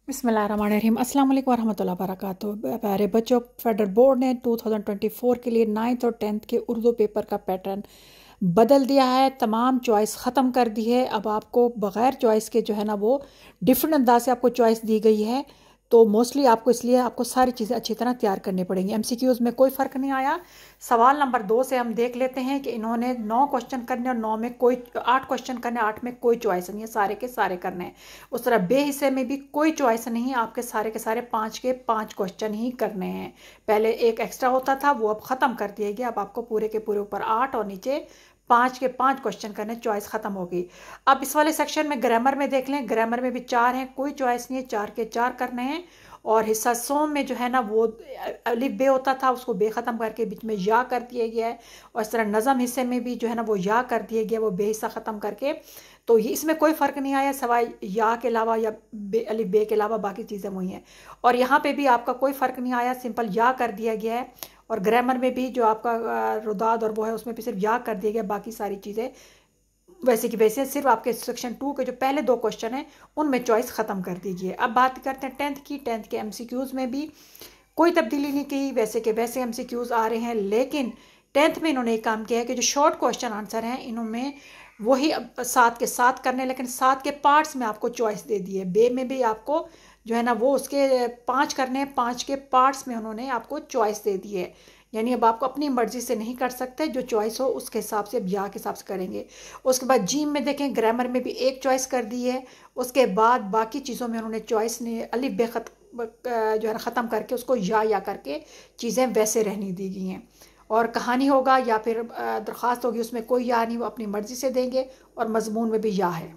बिस्मिल्लाहिर्रहमानिर्रहीम। अस्सलाम वालेकुम वरहमतुल्लाहि वबरकातुहू। प्यारे बच्चों, फेडरल बोर्ड ने 2024 के लिए 9th और 10th के उर्दू पेपर का पैटर्न बदल दिया है। तमाम चॉइस ख़त्म कर दी है। अब आपको बग़ैर चॉइस के जो है ना वो डिफरेंट अंदाज से आपको चॉइस दी गई है। तो मोस्टली आपको इसलिए आपको सारी चीज़ें अच्छी तरह तैयार करनी पड़ेंगी। एमसीक्यूज़ में कोई फ़र्क नहीं आया। सवाल नंबर 2 से हम देख लेते हैं कि इन्होंने 9 क्वेश्चन करने और 9 में कोई 8 क्वेश्चन करने, 8 में कोई चॉइस नहीं है, सारे के सारे करने हैं। उस तरह बे हिस्से में भी कोई चॉइस नहीं है, आपके सारे के सारे 5 के 5 क्वेश्चन ही करने हैं। पहले एक एक्स्ट्रा होता था, वो अब ख़त्म कर दिया गया। अब आपको पूरे के पूरे ऊपर 8 और नीचे 5 के 5 क्वेश्चन करने, चॉइस ख़त्म होगी। अब इस वाले सेक्शन में ग्रामर में देख लें, ग्रामर में भी 4 हैं, कोई चॉइस नहीं है, 4 के 4 करने हैं। और हिस्सा सोम में जो है ना वो अलिफ बे होता था, उसको बे ख़त्म करके बीच में या कर दिया गया है। और इस तरह नज़म हिस्से में भी जो है ना वो या कर दिया गया, वो बे हिस्सा ख़त्म करके। तो ये इसमें कोई फ़र्क नहीं आया, सवाई या के अलावा या अलिफ बे के अलावा बाकी चीज़ें वही हैं। और यहाँ पे भी आपका कोई फ़र्क नहीं आया, सिंपल या कर दिया गया है। और ग्रामर में भी जो आपका रुदाद और वो है उसमें भी सिर्फ या कर दिया गया, बाकी सारी चीज़ें वैसे की वैसे। सिर्फ आपके सेक्शन 2 के जो पहले 2 क्वेश्चन हैं उनमें चॉइस ख़त्म कर दीजिए। अब बात करते हैं 10th की। 10th के एमसीक्यूज़ में भी कोई तब्दीली नहीं की, वैसे के वैसे एमसीक्यूज़ आ रहे हैं। लेकिन 10th में इन्होंने एक काम किया है कि जो शॉर्ट क्वेश्चन आंसर हैं इन्होंने वही 7 के 7 करने, लेकिन 7 के पार्ट्स में आपको चॉइस दे दी है। बे में भी आपको जो है ना वो उसके 5 करने हैं, 5 के पार्ट्स में उन्होंने आपको चॉइस दे दी है। यानी अब आपको अपनी मर्जी से नहीं कर सकते, जो चॉइस हो उसके हिसाब से, अब या के हिसाब से करेंगे। उसके बाद जीम में देखें, ग्रामर में भी एक चॉइस कर दी है। उसके बाद बाकी चीज़ों में उन्होंने चॉइस ने अलिफ बे जो है ना ख़त्म करके उसको या करके चीज़ें वैसे रहनी दी गई हैं। और कहानी होगा या फिर दरख्वास्त होगी, उसमें कोई या नहीं, वो अपनी मर्ज़ी से देंगे। और मजमून में भी या है।